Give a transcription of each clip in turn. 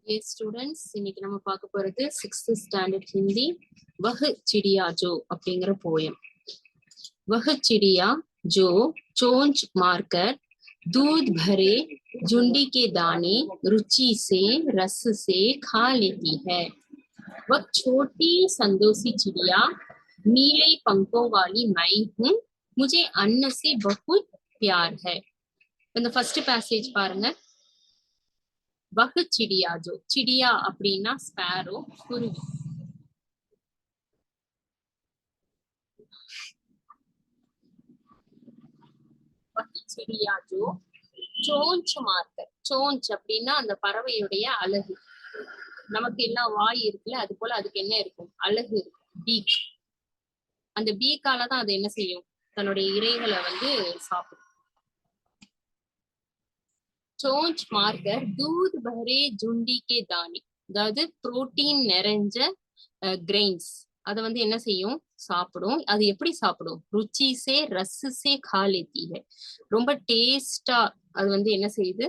Yes, students, இன்னைக்கு நம்ம பார்க்க போறது 6th standard हिंदी वह चिड़िया जो அப்படிங்கிற poem. वह चिड़िया जो चोंच मारकर दूध भरे झुंडी के दाने रुचि से रस से खा लेती है. वह छोटी संदोसी चिड़िया नीले पंखों वाली मैं हूँ, मुझे अन्न से बहुत प्यार है. இந்த ஃபர்ஸ்ட் பேசேஜ் பாருங்க. वह चिड़िया जो, चिड़िया அப்படின்னா ஸ்பேரோ, குருவி. वह चिड़िया जो चोंच मारकर, चोंच அப்படின்னா அந்த பறவையுடைய அலகு. நமக்கு எல்லாம் வாய் இருக்குல்ல, அது போல அதுக்கு என்ன இருக்கும், அலகு இருக்கும், பீக். அந்த பீக்கால தான் அது என்ன செய்யும், தன்னுடைய இரைகளை சாப்பிடும். चोंच मारकर दूध भरे झुंडी के दाने, அதாவது புரோட்டீன் நிறைஞ்ச கிரெயின்ஸ், அதை என்ன செய்யும், சாப்பிடும். அது எப்படி சாப்பிடும், ருச்சி சே ரஸ் சே खा लेती है, ரொம்ப டேஸ்டா அது என்ன செய்யுது,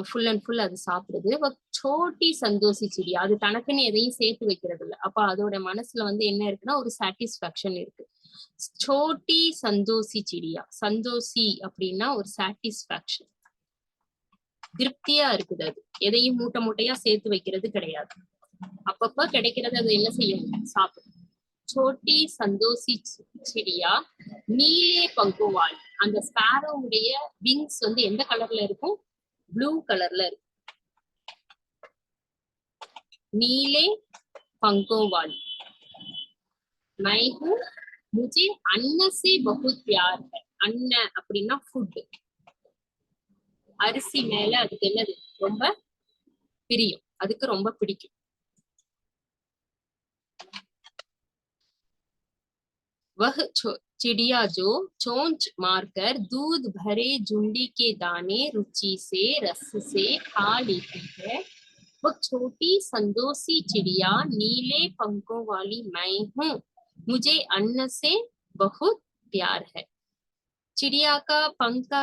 ஃபுல் அண்ட் ஃபுல் அது சாப்பிடுது. சோட்டி சந்தோஷி சிடியா, அது தனக்குன்னு எதையும் சேர்த்து வைக்கிறது இல்லை. அப்ப அதோட மனசுல என்ன இருக்குன்னா, ஒரு சாட்டிஸ்பாக்சன் இருக்கு. சோட்டி சந்தோஷி சிடியா, சந்தோஷி அப்படின்னா ஒரு சாட்டிஸ்பாக்சன், திருப்தியா இருக்குது. அது எதையும் மூட்டை மூட்டையா சேர்த்து வைக்கிறது கிடையாது. அப்பப்ப கிடைக்கிறது அது என்ன செய்யும், சாப்பிடும். சோட்டி சந்தோஷி சிடியா நீலே பங்குவாள், அந்த ஸ்பாரோவுடைய விங்ஸ் எந்த கலர்ல இருக்கும், ப்ளூ கலர்ல இருக்கும். நீலே பங்கோவால் मैं हूँ, मुझे अन्न से बहुत प्यार है. अन्न அப்படின்னா ஃபுட், அரிசி மேல அதுக்கு என்னது, ரொம்ப பிரியம், அதுக்கு ரொம்ப பிடிக்கும். वह चिड़िया जो चोंच मारकर दूध भरे झुंडी के दाने रुचि से रस से खा लेती है. वह छोटी संदोसी चिड़िया नीले पंखों वाली मैं हूँ, मुझे अन्न से बहुत प्यार है. चिड़िया का पंख का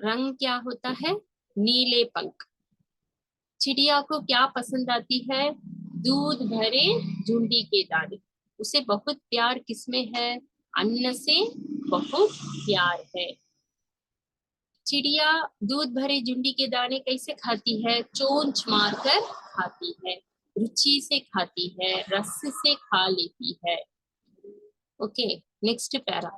रंग क्या होता है, नीले पंख. चिड़िया को क्या पसंद आती है, दूध भरे झुंडी के दाने. उसे बहुत प्यार किसमें है, अन्न से बहुत प्यार है. चिड़िया दूध भरे झुंडी के दाने कैसे खाती है, चोंच मारकर खाती है, रुचि से खाती है, रस से खा लेती है. Okay, next para.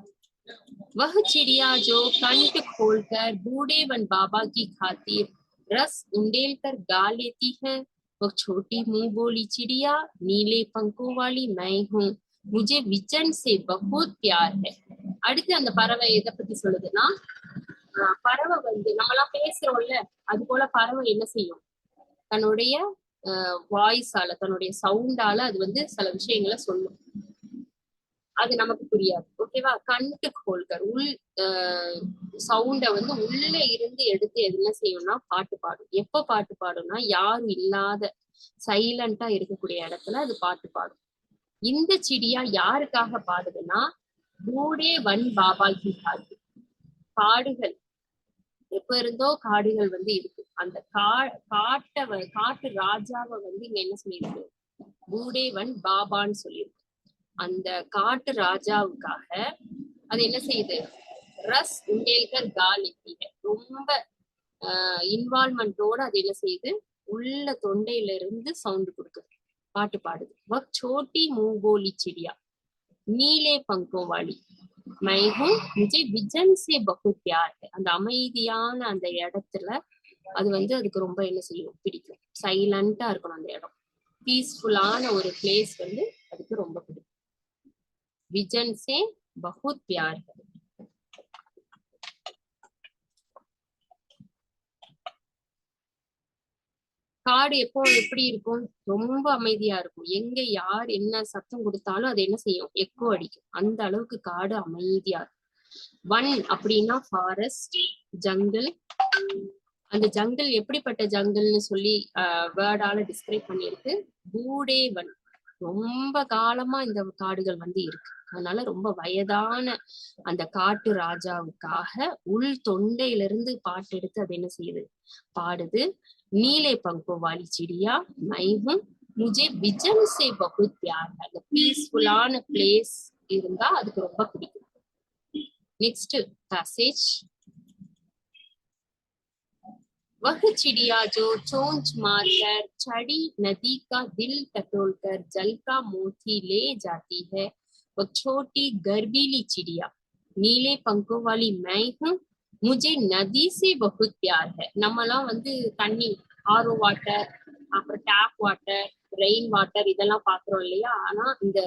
वह चिड़िया जो कंठ खोलकर बूढ़े वन बाबा की खातिर रस उंडेल कर गा लेती है. वह छोटी मुंह बोली चिड़िया नीले पंखों वाली मैं हूँ, मुझे विजन से बहुत प्यार है. அடுத்து அந்த பறவை எதை பத்தி சொல்லுதுன்னா, பறவை நம்மளாம் பேசுறோம்ல, அது போல பறவை என்ன செய்யும், தன்னுடைய வாய்ஸால, தன்னுடைய சவுண்டால அது சில விஷயங்களை சொல்லும். அது நமக்கு புரியாது, ஓகேவா. கண்ட்டு கோல்கர், உள் சவுண்ட உள்ள இருந்து எடுத்து என்ன செய்யும்னா பாட்டு பாடும். எப்ப பாட்டு பாடும்னா, யாரும் இல்லாத சைலண்டா இருக்கக்கூடிய இடத்துல அது பாட்டு பாடும். இந்த சிடியா யாருக்காக பாடுதுன்னா, பூடே வன் பாபா கி காட்டு, காடுகள் எப்ப இருந்தோ காடுகள் இருக்கு, அந்த காட்டு ராஜாவை இங்க என்ன சொல்லியிருக்கு, பூடே வன் பாபான்னு சொல்லியிருக்கு. அந்த காட்டு ராஜாவுக்காக அது என்ன செய்யுது, ரஸ் உண்டேல்கர் காலித்திக, ரொம்ப இன்வால்மெண்டோட அது என்ன செய்யுது, உள்ள தொண்டையில இருந்து சவுண்ட் கொடுக்குது, பாட்டு பாடுது. வக் சோட்டி மூங்கோலி சிடியா நீலே பங்கோவாளி मैं हूँ, मुझे विजन से बहुत प्यार है. அந்த அமைதியான அந்த இடத்துல அது அதுக்கு ரொம்ப என்ன செய்யும், பிடிக்கும். சைலண்டா இருக்கணும் அந்த இடம், பீஸ்ஃபுல்லான ஒரு பிளேஸ் அதுக்கு ரொம்ப பிடிக்கும். विजन से बहुत प्यार है. காடு எப்போ எப்படி இருக்கும், ரொம்ப அமைதியா இருக்கும். எங்க யார் என்ன சத்தம் கொடுத்தாலும் அது என்ன செய்யும், எக்கோ அடிக்கும். அந்த அளவுக்கு காடு அமைதியா இருக்கும். வன் அப்படின்னா ஃபாரஸ்ட், ஜங்கிள். அந்த ஜங்கிள் எப்படிப்பட்ட ஜங்கிள்னு சொல்லி வேர்டால டிஸ்கிரைப் பண்ணியிருக்கு. பூடே வன், ரொம்ப காலமா இந்த காடுகள் இருக்கு. அதனால ரொம்ப வயதான அந்த காட்டு ராஜாவுக்காக உள் தொண்டையிலிருந்து பாட்டு எடுத்து அது என்ன செய்யுது, பாடுது. நீலே பங்கோ வாலி சிடியா மைஹும் முझे விஜன் சே பகுத் பியார் है. அந்த பீஸ்ஃபுல்லான பிளேஸ் இருந்தா அதுக்கு ரொம்ப பிடிக்கும். Next passage. वह चिड़िया जो चोंच मारकर छड़ी नदी का दिल टटोलकर जल का मोती ले जाती है, वह छोटी गर्वीली चिड़िया नीले पंखों वाली मैं हूँ मुझे नदी से बहुत प्यार है. நம்மலாம் வந்து தண்ணி ஆரோ வாட்டர், அப்புறம் டேப் வாட்டர், ரெயின் வாட்டர் இதெல்லாம் பாக்குறோம் இல்லையா. ஆனா இந்த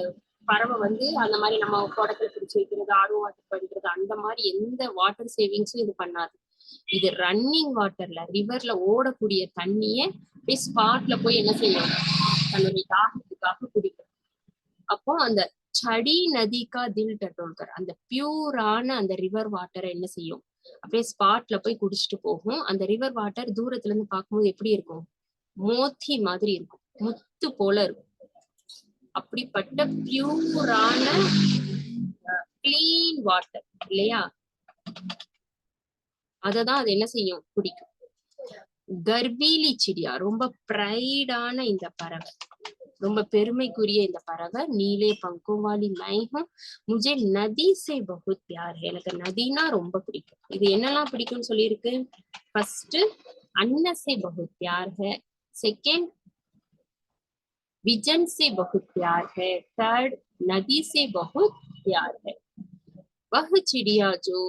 பறவை வந்து அந்த மாதிரி நம்ம குடத்துல பிடிச்சி வைக்கிறது, ஆரோ வாட்டர் பண்றது, அந்த மாதிரி எந்த வாட்டர் சேவிங்ஸும் இது பண்ணாது. இது ரன்னிங் வாட்டர்ல, ரிவர்ல ஓடக்கூடிய தண்ணிய போய் ஸ்பாட்ல போய் என்ன செய்யும், தன்னுடைய தாகத்துக்காக குடிக்கும். அப்போ அந்த சடி நதிக்கா தில் டட்டோல்கர், அந்த பியூரான அந்த ரிவர் வாட்டரை என்ன செய்யும், அப்படியே ஸ்பாட்ல போய் குடிச்சிட்டு போகும். அந்த ரிவர் வாட்டர் தூரத்துல இருந்து பார்க்கும்போது எப்படி இருக்கும், மோத்தி மாதிரி இருக்கும், முத்து போல இருக்கும். அப்படிப்பட்ட பியூரான கிளீன் வாட்டர் இல்லையா, அததான் அது என்ன செய்யும், குடிக்கும். கர்வீலி சிடியா, ரொம்ப பிரைடான இந்த பறவை, ரொம்ப பெருமைக்குரிய இந்த பறவை. நீலே பங்கோவாலி மைஹும் முझे நதி சே பகுத் பியார் है. எனக்கு நதினா ரொம்ப பிடிக்கும். இது என்னெல்லாம் பிடிக்கும்னு சொல்லியிருக்கு. ஃபர்ஸ்ட் அன்ன சே பகுத் பியார் है, செகண்ட் विजन से बहुत प्यार है, थर्ड नदी से बहुत प्यार है. वह चिड़िया जो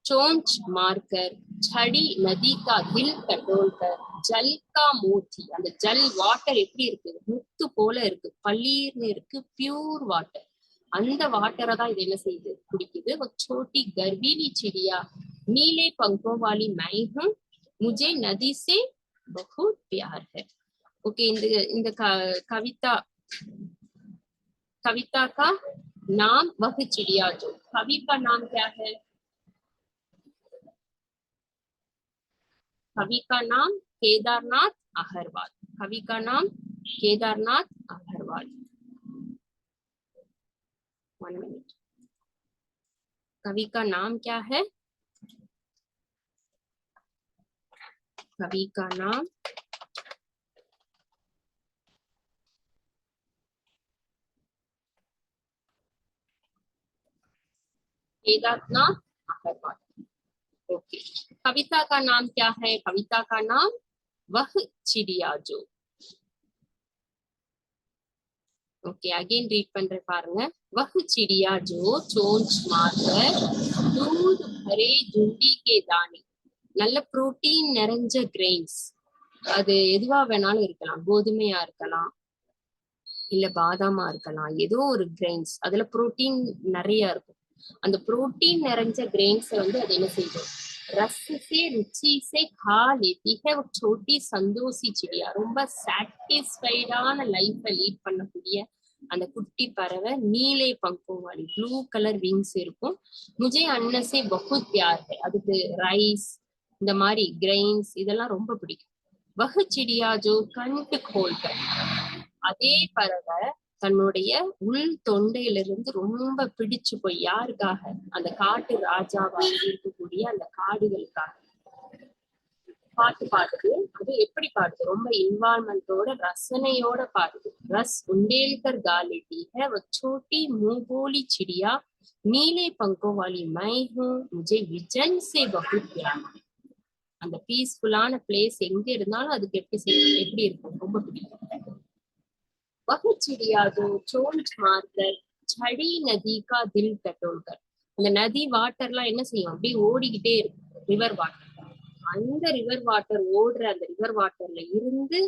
चोंच मारकर छड़ी नदी का दिल टटोलकर जल का मोती, அந்த ஜல் வாட்டர் எப்படி இருக்கு, முத்து போல இருக்கு, பளீர்னு இருக்கு, பியூர் வாட்டர். அந்த வாட்டரை தான் இது என்ன செய்யுது, குடிக்குது. वो छोटी गर्वीली चिड़िया नीले पंखों वाली मैं हूँ मुझे नदी से बहुत प्यार है. ओके, இந்த कविता का नाम वह चिड़िया जो, कवि का नाम क्या है, कवि का नाम केदारनाथ अहरवाल. कवि का नाम केदारनाथ अहरवाल. 1 मिनट. कवि का नाम क्या है, कवि का नाम केदारनाथ अहरवाल. ओके, कविता का नाम क्या है, कविता का नाम वह चिड़िया जो. ओके, अगेन रीड பண்ற பாருங்க. वह चिड़िया जो चोंच मारकर दूध भरे झुंडी के दाने, நல்ல புரோட்டீன் நிறைஞ்ச கிரெயின்ஸ், அது எதுவா வேணாலும் இருக்கலாம், கோதுமையா இருக்கலாம், இல்ல பாதாமா இருக்கலாம், ஏதோ ஒரு கிரெயின்ஸ், அதுல புரோட்டீன் நிறைய இருக்கும். அந்த புரோட்டீன் நிறைஞ்ச கிரெயின்ஸ் வந்து அது என்ன செய்யும், रस से रुचि से खा लेती है. वो छोटी संदोसी चिड़िया, ரொம்ப சாட்டிஸ்ஃபைடான லைஃப லீட் பண்ணக்கூடிய அந்த குட்டி பறவை. நீலே பங்கோ வாலி, ப்ளூ கலர் விங்ஸ் இருக்கும். முझे अन्ना से बहुत प्यार है, அதுக்கு ரைஸ் இந்த மாதிரி கிரெயின்ஸ் இதெல்லாம் ரொம்ப பிடிக்கும். वह चिड़िया जो कंठ खोलकर, அதே பறவை தன்னுடைய உள் தொண்டையிலிருந்து ரொம்ப பிடிச்சு போய் யாருக்காக, அந்த காட்டு ராஜாவாக இருக்கக்கூடிய அந்த காடுகளுக்காக பாட்டு பாடுது. அது எப்படி பாடுது, ரொம்ப இன்வால்மெண்டோட ரசனையோட பாடுது. ரஸ் உண்டேல்கர் गालेती है वो छोटी मुंहबोली चिड़िया नीले पंखों वाली मैं हूँ मुझे विजन से बहुत प्यार है. அந்த பீஸ்ஃபுல்லான பிளேஸ் எங்க இருந்தாலும் அதுக்கு எப்படி இருக்கும், ரொம்ப பிடிக்கும். वह चिड़िया जो चोंच मारकर छड़ी नदी का दिल टटोलकर, அந்த நதி வாட்டர்லாம் என்ன செய்யும், அப்படியே ஓடிக்கிட்டே இருக்கும், ரிவர் வாட்டர். அந்த ரிவர் வாட்டர் ஓடுற அந்த ரிவர் வாட்டர்ல இருந்து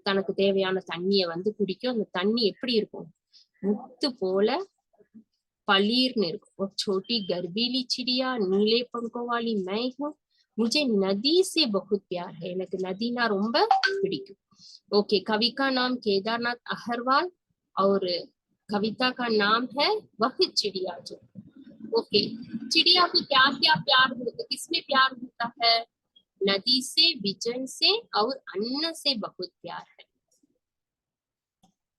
தனக்கு தேவையான தண்ணிய வந்து குடிக்கும். அந்த தண்ணி எப்படி இருக்கும், முத்து போல பளீர்னு இருக்கும். ஒரு छोटी गर्वीली चिड़िया नीले पंखों वाली मैं हूँ मुझे नदी से बहुत प्यार है. எனக்கு நதினா ரொம்ப பிடிக்கும். ओके, कवि का नाम केदारनाथ अहरवाल और कविता का नाम है वह चिड़िया जो. ओके, चिड़िया को क्या क्या प्यार होता है, किसमें प्यार होता है, नदी से, विजन से और अन्न से बहुत प्यार है.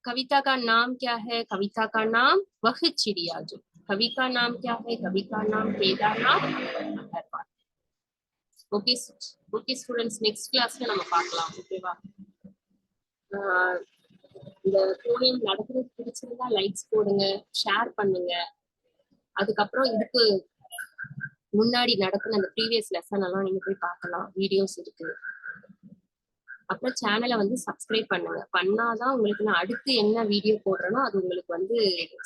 कविता का नाम क्या है, कविता का नाम वह चिड़िया जो. कवि का नाम क्या है? कवि का नाम Kedarnath Agarwal. Okay okay students, next கிளாஸ்ல நம்ம பார்க்கலாம். ஓகேவா? இந்த போயம் நடக்கிறது பிடிச்சிருந்தா லைக்ஸ் போடுங்க, ஷேர் பண்ணுங்க. அதுக்கப்புறம் இதுக்கு முன்னாடி நடக்கிற அந்த ப்ரீவியஸ் லெசன் எல்லாம் நீங்க போய் பார்க்கலாம், வீடியோஸ் இருக்கு. அப்புறம் சேனலை வந்து சப்ஸ்கிரைப் பண்ணுங்க. பண்ணாதான் உங்களுக்கு நான் அடுத்து என்ன வீடியோ போடுறேனோ அது உங்களுக்கு வந்து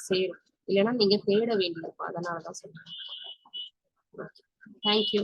சேரும். இல்லைன்னா நீங்க தேட வேண்டியிருக்கும். அதனாலதான் சொல்றேன். தேங்க்யூ.